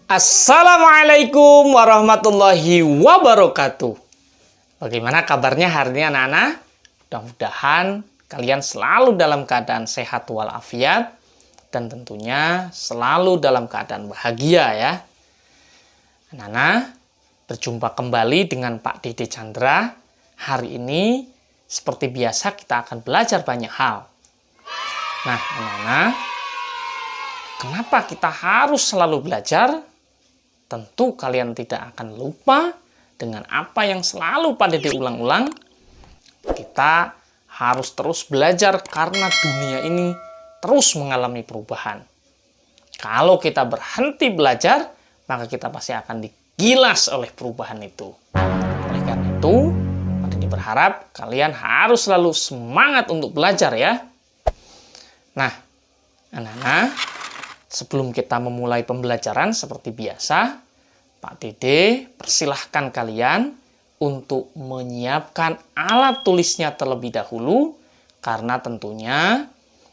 Assalamualaikum warahmatullahi wabarakatuh. Bagaimana kabarnya hari ini anak-anak? Mudah-mudahan kalian selalu dalam keadaan sehat walafiat dan tentunya selalu dalam keadaan bahagia ya. Anak-anak, berjumpa kembali dengan Pak Dede Chandra. Hari ini seperti biasa kita akan belajar banyak hal. Nah, anak-anak, kenapa kita harus selalu belajar? Tentu kalian tidak akan lupa dengan apa yang selalu pada diulang-ulang. Kita harus terus belajar karena dunia ini terus mengalami perubahan. Kalau kita berhenti belajar, maka kita pasti akan digilas oleh perubahan itu. Oleh karena itu, Pak Dede berharap kalian harus selalu semangat untuk belajar ya. Nah, anak-anak, sebelum kita memulai pembelajaran seperti biasa, Pak Dede persilahkan kalian untuk menyiapkan alat tulisnya terlebih dahulu, karena tentunya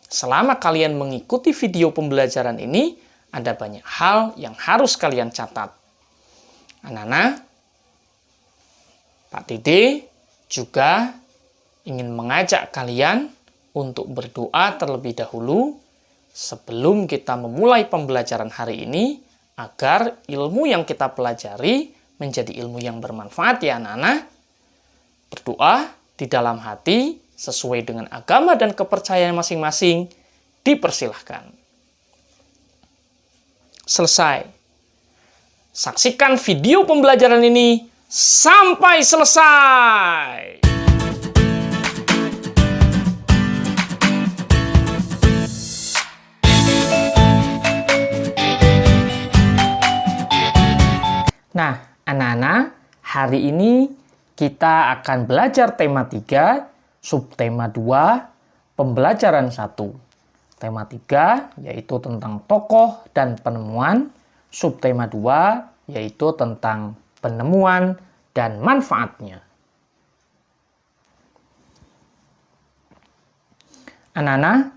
selama kalian mengikuti video pembelajaran ini, ada banyak hal yang harus kalian catat. Anak-anak, Pak Dede juga ingin mengajak kalian untuk berdoa terlebih dahulu sebelum kita memulai pembelajaran hari ini, agar ilmu yang kita pelajari menjadi ilmu yang bermanfaat ya anak-anak. Berdoa di dalam hati sesuai dengan agama dan kepercayaan masing-masing dipersilahkan. Selesai. Saksikan video pembelajaran ini sampai selesai. Nah, anak-anak, hari ini kita akan belajar tema 3, subtema 2, pembelajaran 1. Tema 3 yaitu tentang tokoh dan penemuan, subtema 2 yaitu tentang penemuan dan manfaatnya. Anak-anak,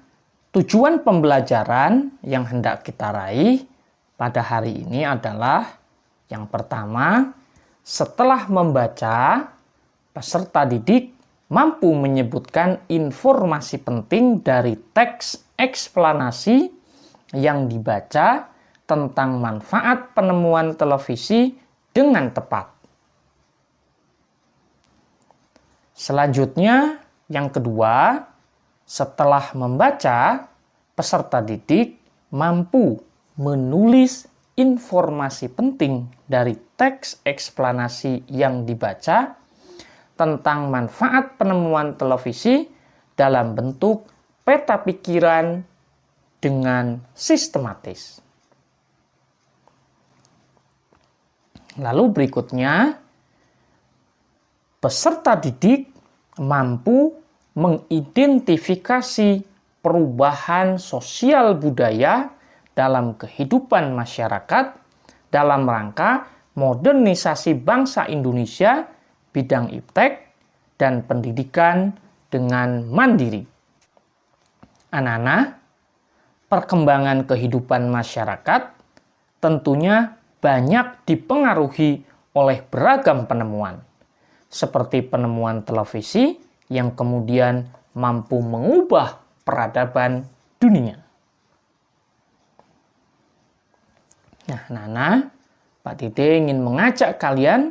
tujuan pembelajaran yang hendak kita raih pada hari ini adalah yang pertama, setelah membaca, peserta didik mampu menyebutkan informasi penting dari teks eksplanasi yang dibaca tentang manfaat penemuan televisi dengan tepat. Selanjutnya, yang kedua, setelah membaca, peserta didik mampu menulis informasi penting dari teks eksplanasi yang dibaca tentang manfaat penemuan televisi dalam bentuk peta pikiran dengan sistematis. Lalu berikutnya, peserta didik mampu mengidentifikasi perubahan sosial budaya dalam kehidupan masyarakat dalam rangka modernisasi bangsa Indonesia bidang iptek dan pendidikan dengan mandiri. Anak-anak, perkembangan kehidupan masyarakat tentunya banyak dipengaruhi oleh beragam penemuan, seperti penemuan televisi yang kemudian mampu mengubah peradaban dunia. Nah, Nana, Pak Dede ingin mengajak kalian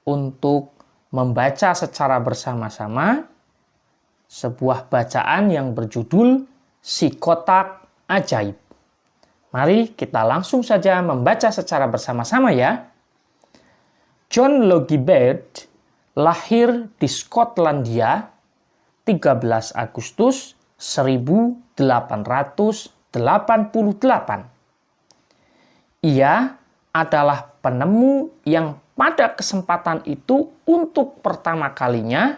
untuk membaca secara bersama-sama sebuah bacaan yang berjudul Si Kotak Ajaib. Mari kita langsung saja membaca secara bersama-sama ya. John Logie Baird lahir di Skotlandia 13 Agustus 1888. Ia adalah penemu yang pada kesempatan itu untuk pertama kalinya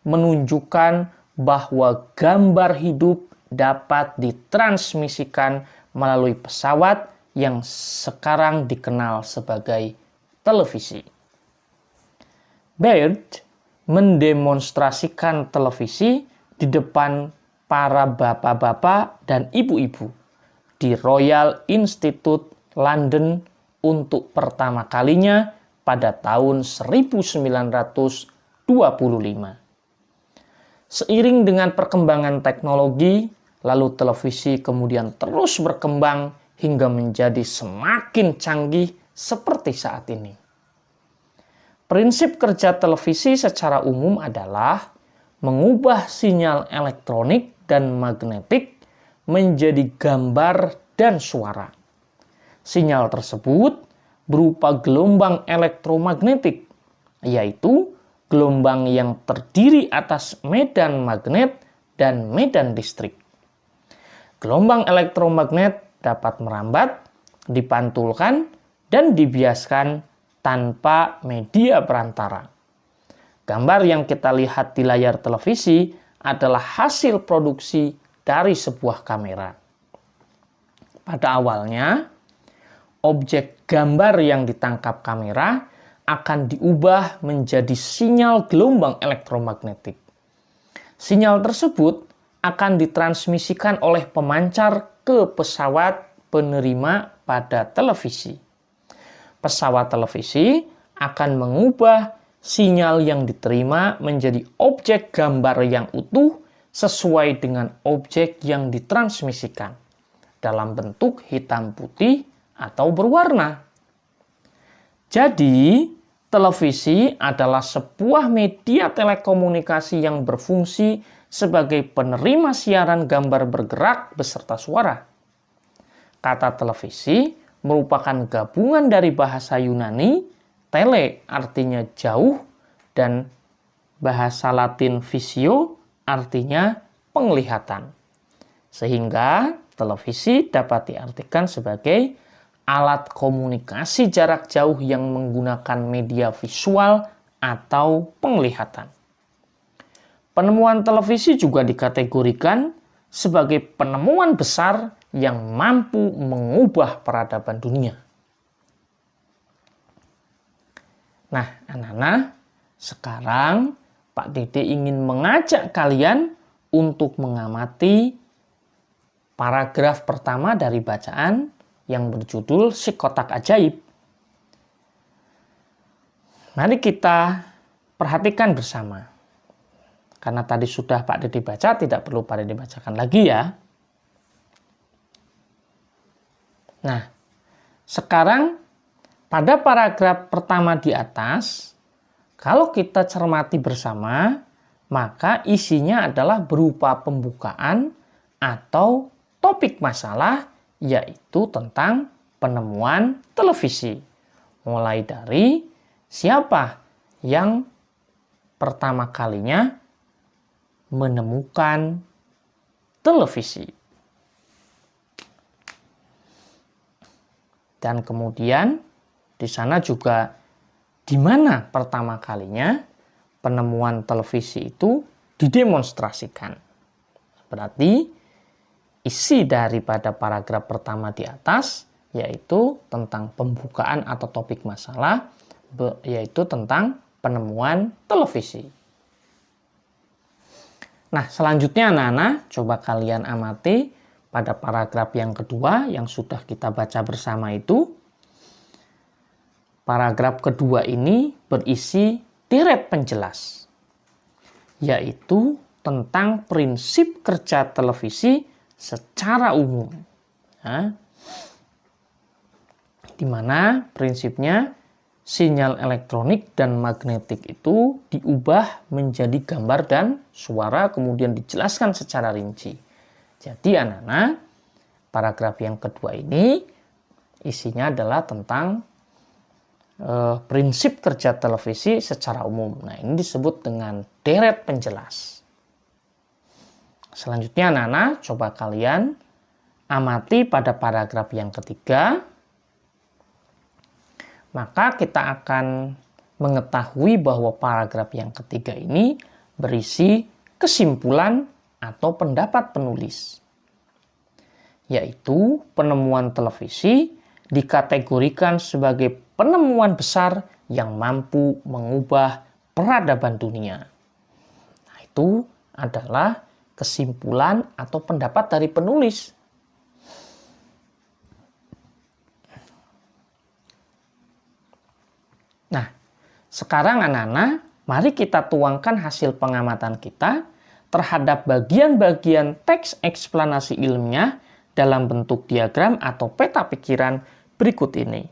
menunjukkan bahwa gambar hidup dapat ditransmisikan melalui pesawat yang sekarang dikenal sebagai televisi. Baird mendemonstrasikan televisi di depan para bapak-bapak dan ibu-ibu di Royal Institute London untuk pertama kalinya pada tahun 1925. Seiring dengan perkembangan teknologi, lalu televisi kemudian terus berkembang hingga menjadi semakin canggih seperti saat ini. Prinsip kerja televisi secara umum adalah mengubah sinyal elektronik dan magnetik menjadi gambar dan suara. Sinyal tersebut berupa gelombang elektromagnetik, yaitu gelombang yang terdiri atas medan magnet dan medan listrik. Gelombang elektromagnet dapat merambat, dipantulkan, dan dibiaskan tanpa media perantara. Gambar yang kita lihat di layar televisi adalah hasil produksi dari sebuah kamera. Pada awalnya, objek gambar yang ditangkap kamera akan diubah menjadi sinyal gelombang elektromagnetik. Sinyal tersebut akan ditransmisikan oleh pemancar ke pesawat penerima pada televisi. Pesawat televisi akan mengubah sinyal yang diterima menjadi objek gambar yang utuh sesuai dengan objek yang ditransmisikan dalam bentuk hitam putih atau berwarna. Jadi, televisi adalah sebuah media telekomunikasi yang berfungsi sebagai penerima siaran gambar bergerak beserta suara. Kata televisi merupakan gabungan dari bahasa Yunani, tele artinya jauh, dan bahasa Latin visio artinya penglihatan. Sehingga televisi dapat diartikan sebagai alat komunikasi jarak jauh yang menggunakan media visual atau penglihatan. Penemuan televisi juga dikategorikan sebagai penemuan besar yang mampu mengubah peradaban dunia. Nah, anak-anak, sekarang Pak Dede ingin mengajak kalian untuk mengamati paragraf pertama dari bacaan yang berjudul Si Kotak Ajaib. Mari kita perhatikan bersama. Karena tadi sudah Pak Dede baca, tidak perlu Pak Dede bacakan lagi ya. Nah, sekarang pada paragraf pertama di atas, kalau kita cermati bersama, maka isinya adalah berupa pembukaan atau topik masalah, yaitu tentang penemuan televisi. Mulai dari siapa yang pertama kalinya menemukan televisi. Dan kemudian di sana juga di mana pertama kalinya penemuan televisi itu didemonstrasikan. Berarti isi daripada paragraf pertama di atas yaitu tentang pembukaan atau topik masalah, yaitu tentang penemuan televisi. Nah, selanjutnya anak-anak, coba kalian amati pada paragraf yang kedua yang sudah kita baca bersama itu. Paragraf kedua ini berisi deret penjelas, yaitu tentang prinsip kerja televisi secara umum. Nah, di mana prinsipnya sinyal elektronik dan magnetik itu diubah menjadi gambar dan suara, kemudian dijelaskan secara rinci. Jadi anak-anak, paragraf yang kedua ini isinya adalah tentang prinsip kerja televisi secara umum. Nah, ini disebut dengan deret penjelas. Selanjutnya anak-anak, coba kalian amati pada paragraf yang ketiga. Maka kita akan mengetahui bahwa paragraf yang ketiga ini berisi kesimpulan atau pendapat penulis, yaitu penemuan televisi dikategorikan sebagai penemuan besar yang mampu mengubah peradaban dunia. Nah, itu adalah kesimpulan atau pendapat dari penulis. Sekarang anak-anak, mari kita tuangkan hasil pengamatan kita terhadap bagian-bagian teks eksplanasi ilmiah dalam bentuk diagram atau peta pikiran berikut ini.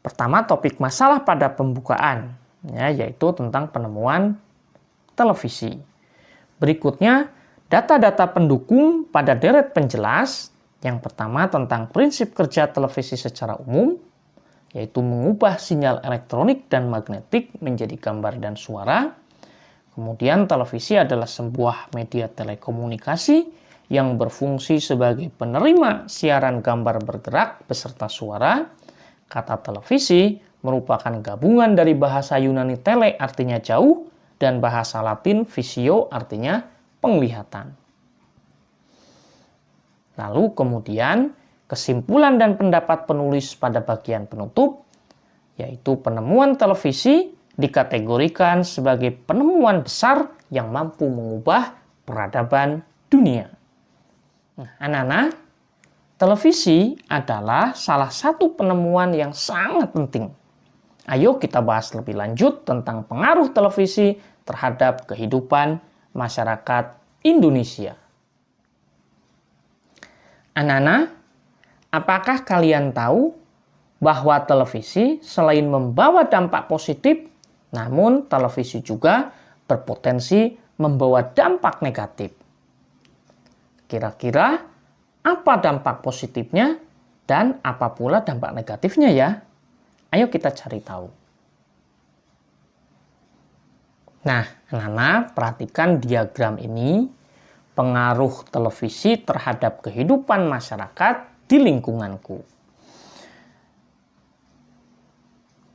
Pertama, topik masalah pada pembukaan, yaitu tentang penemuan televisi. Berikutnya, data-data pendukung pada deret penjelas. Yang pertama tentang prinsip kerja televisi secara umum, yaitu mengubah sinyal elektronik dan magnetik menjadi gambar dan suara. Kemudian televisi adalah sebuah media telekomunikasi yang berfungsi sebagai penerima siaran gambar bergerak beserta suara. Kata televisi merupakan gabungan dari bahasa Yunani tele artinya jauh dan bahasa Latin visio artinya penglihatan. Lalu kemudian kesimpulan dan pendapat penulis pada bagian penutup, yaitu penemuan televisi dikategorikan sebagai penemuan besar yang mampu mengubah peradaban dunia. Nah, anak-anak, televisi adalah salah satu penemuan yang sangat penting. Ayo kita bahas lebih lanjut tentang pengaruh televisi terhadap kehidupan masyarakat Indonesia. Anak-anak, apakah kalian tahu bahwa televisi selain membawa dampak positif, namun televisi juga berpotensi membawa dampak negatif? Kira-kira apa dampak positifnya dan apa pula dampak negatifnya ya? Ayo kita cari tahu. Nah, anak-anak, perhatikan diagram ini. Pengaruh televisi terhadap kehidupan masyarakat di lingkunganku.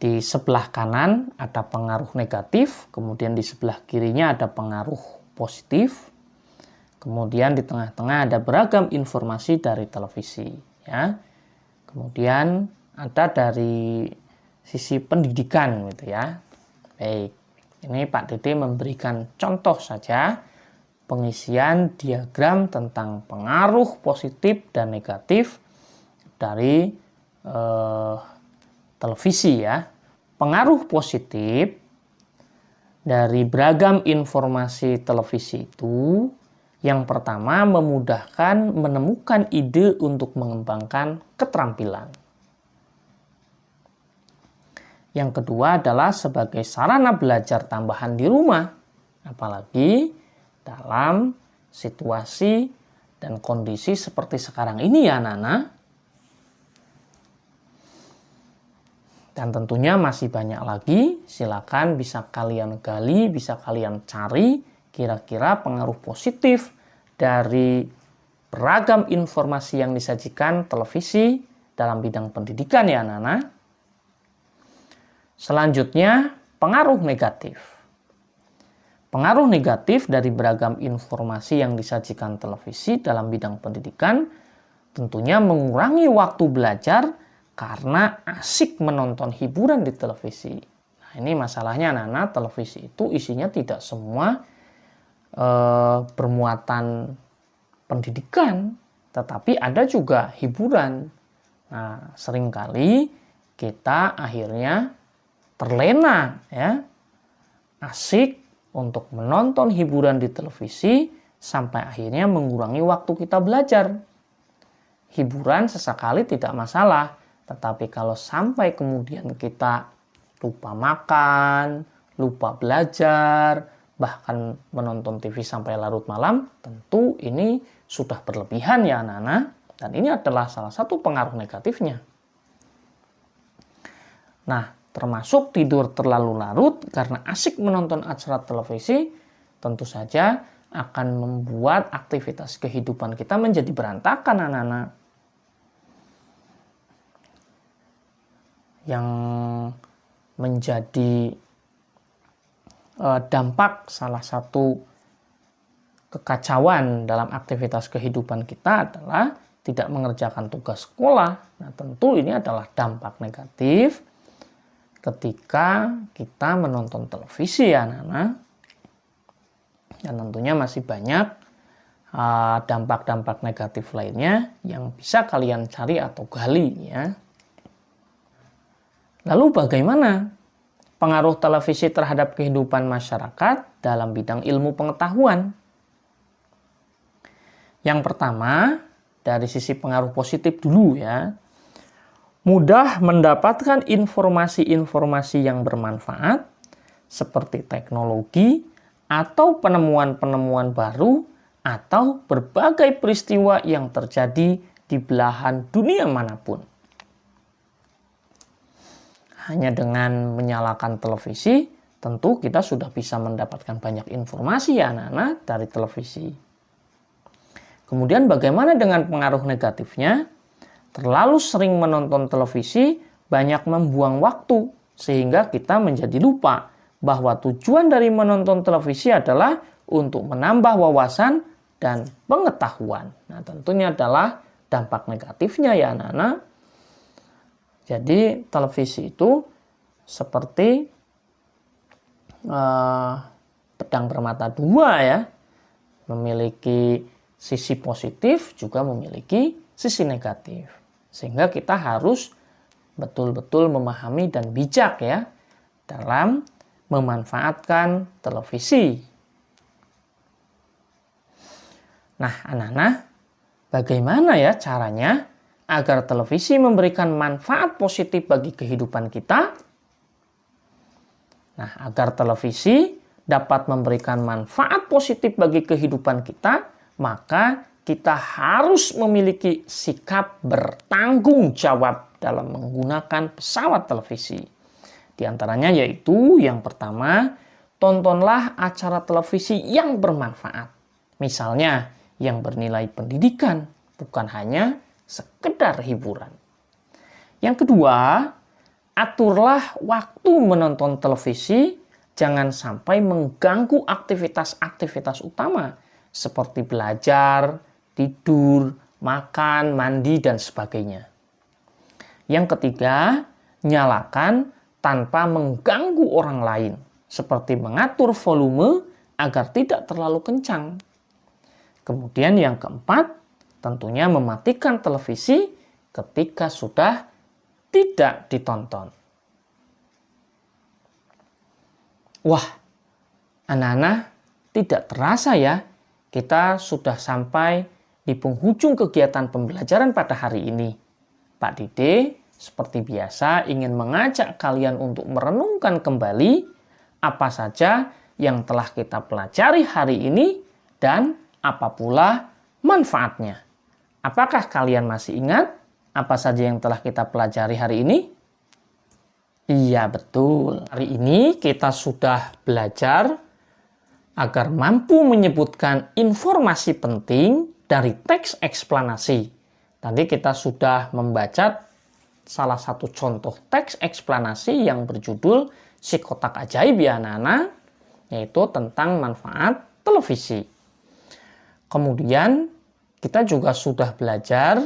Di sebelah kanan ada pengaruh negatif, kemudian di sebelah kirinya ada pengaruh positif, kemudian di tengah-tengah ada beragam informasi dari televisi. Ya. Kemudian ada dari sisi pendidikan, gitu ya. Baik, ini Pak Dede memberikan contoh saja pengisian diagram tentang pengaruh positif dan negatif dari televisi ya. Pengaruh positif dari beragam informasi televisi itu, yang pertama memudahkan menemukan ide untuk mengembangkan keterampilan. Yang kedua adalah sebagai sarana belajar tambahan di rumah, apalagi dalam situasi dan kondisi seperti sekarang ini ya anak-anak. Dan tentunya masih banyak lagi, silakan bisa kalian gali, bisa kalian cari kira-kira pengaruh positif dari beragam informasi yang disajikan televisi dalam bidang pendidikan ya anak-anak. Selanjutnya, pengaruh negatif. Pengaruh negatif dari beragam informasi yang disajikan televisi dalam bidang pendidikan tentunya mengurangi waktu belajar karena asik menonton hiburan di televisi. Nah, ini masalahnya anak-anak, televisi itu isinya tidak semua bermuatan pendidikan, tetapi ada juga hiburan. Nah, seringkali kita akhirnya terlena ya, asik untuk menonton hiburan di televisi sampai akhirnya mengurangi waktu kita belajar. Hiburan sesekali tidak masalah, tetapi kalau sampai kemudian kita lupa makan, lupa belajar, bahkan menonton TV sampai larut malam, tentu ini sudah berlebihan ya anak-anak, dan ini adalah salah satu pengaruh negatifnya. Nah, termasuk tidur terlalu larut karena asik menonton acara televisi, tentu saja akan membuat aktivitas kehidupan kita menjadi berantakan anak-anak. Yang menjadi dampak salah satu kekacauan dalam aktivitas kehidupan kita adalah tidak mengerjakan tugas sekolah. Nah, tentu ini adalah dampak negatif ketika kita menonton televisi ya anak-anak. Dan tentunya masih banyak dampak-dampak negatif lainnya yang bisa kalian cari atau gali ya. Lalu bagaimana pengaruh televisi terhadap kehidupan masyarakat dalam bidang ilmu pengetahuan. Yang pertama, dari sisi pengaruh positif dulu ya. Mudah mendapatkan informasi-informasi yang bermanfaat seperti teknologi atau penemuan-penemuan baru atau berbagai peristiwa yang terjadi di belahan dunia manapun. Hanya dengan menyalakan televisi, tentu kita sudah bisa mendapatkan banyak informasi ya anak-anak dari televisi. Kemudian bagaimana dengan pengaruh negatifnya? Terlalu sering menonton televisi banyak membuang waktu, sehingga kita menjadi lupa bahwa tujuan dari menonton televisi adalah untuk menambah wawasan dan pengetahuan. Nah, tentunya adalah dampak negatifnya ya anak-anak. Jadi televisi itu seperti pedang bermata dua ya, memiliki sisi positif juga memiliki sisi negatif. Sehingga kita harus betul-betul memahami dan bijak ya dalam memanfaatkan televisi. Nah, anak-anak, bagaimana ya caranya agar televisi memberikan manfaat positif bagi kehidupan kita? Nah, agar televisi dapat memberikan manfaat positif bagi kehidupan kita, maka kita harus memiliki sikap bertanggung jawab dalam menggunakan pesawat televisi. Di antaranya yaitu yang pertama, tontonlah acara televisi yang bermanfaat. Misalnya, yang bernilai pendidikan, bukan hanya sekedar hiburan. Yang kedua, aturlah waktu menonton televisi, jangan sampai mengganggu aktivitas-aktivitas utama seperti belajar, tidur, makan, mandi, dan sebagainya. Yang ketiga, nyalakan tanpa mengganggu orang lain, seperti mengatur volume agar tidak terlalu kencang. Kemudian yang keempat, tentunya mematikan televisi ketika sudah tidak ditonton. Wah, anak-anak, tidak terasa ya, kita sudah sampai di penghujung kegiatan pembelajaran pada hari ini. Pak Dede, seperti biasa, ingin mengajak kalian untuk merenungkan kembali apa saja yang telah kita pelajari hari ini dan apa pula manfaatnya. Apakah kalian masih ingat apa saja yang telah kita pelajari hari ini? Iya, betul. Hari ini kita sudah belajar agar mampu menyebutkan informasi penting dari teks eksplanasi. Tadi kita sudah membaca salah satu contoh teks eksplanasi yang berjudul Si Kotak Ajaib ya anak-anak, yaitu tentang manfaat televisi. Kemudian kita juga sudah belajar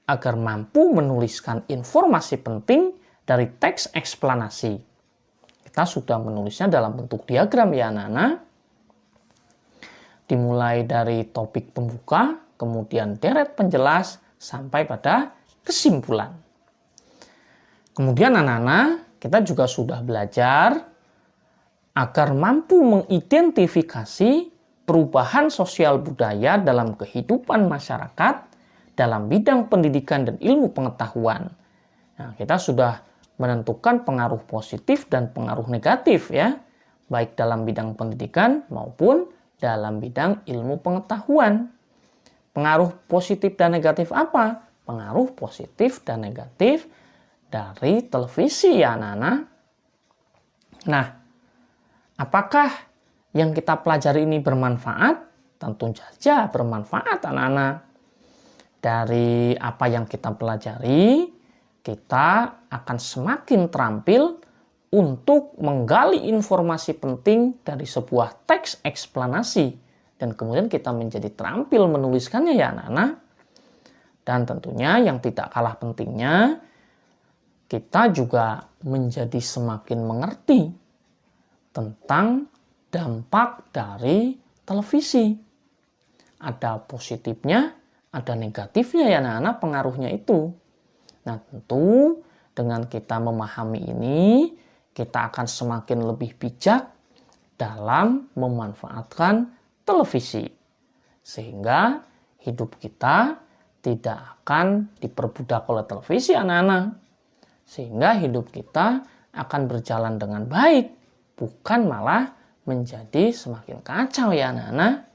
agar mampu menuliskan informasi penting dari teks eksplanasi. Kita sudah menulisnya dalam bentuk diagram ya anak-anak. Dimulai dari topik pembuka, kemudian deret penjelas, sampai pada kesimpulan. Kemudian anak-anak, kita juga sudah belajar agar mampu mengidentifikasi perubahan sosial budaya dalam kehidupan masyarakat dalam bidang pendidikan dan ilmu pengetahuan. Nah, kita sudah menentukan pengaruh positif dan pengaruh negatif ya, baik dalam bidang pendidikan maupun dalam bidang ilmu pengetahuan. Pengaruh positif dan negatif apa? Pengaruh positif dan negatif dari televisi ya anak-anak. Nah, apakah yang kita pelajari ini bermanfaat? Tentu saja bermanfaat anak-anak. Dari apa yang kita pelajari, kita akan semakin terampil untuk menggali informasi penting dari sebuah teks eksplanasi. Dan kemudian kita menjadi terampil menuliskannya ya anak-anak. Dan tentunya yang tidak kalah pentingnya, kita juga menjadi semakin mengerti tentang dampak dari televisi. Ada positifnya, ada negatifnya ya anak-anak pengaruhnya itu. Nah tentu dengan kita memahami ini, kita akan semakin lebih bijak dalam memanfaatkan televisi. Sehingga hidup kita tidak akan diperbudak oleh televisi anak-anak. Sehingga hidup kita akan berjalan dengan baik, bukan malah menjadi semakin kacau ya anak-anak.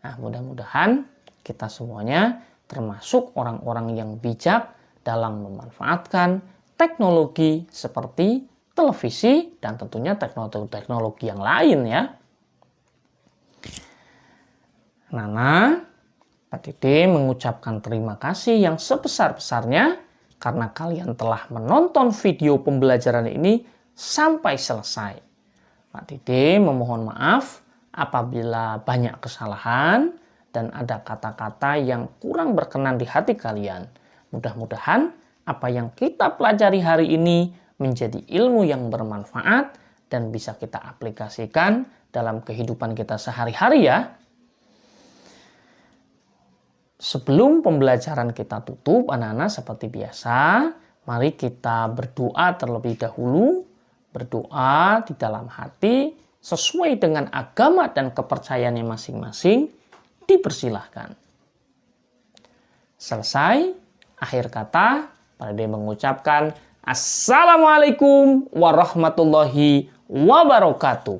Nah, mudah-mudahan kita semuanya termasuk orang-orang yang bijak dalam memanfaatkan teknologi seperti televisi dan tentunya teknologi yang lain ya. Nana, Pak Dede mengucapkan terima kasih yang sebesar-besarnya karena kalian telah menonton video pembelajaran ini sampai selesai. Pak Dede memohon maaf apabila banyak kesalahan dan ada kata-kata yang kurang berkenan di hati kalian. Mudah-mudahan apa yang kita pelajari hari ini menjadi ilmu yang bermanfaat dan bisa kita aplikasikan dalam kehidupan kita sehari-hari ya. Sebelum pembelajaran kita tutup anak-anak seperti biasa, mari kita berdoa terlebih dahulu. Berdoa di dalam hati sesuai dengan agama dan kepercayaannya masing-masing. Dipersilahkan. Selesai, akhir kata, Pak Dede mengucapkan Assalamualaikum warahmatullahi wabarakatuh.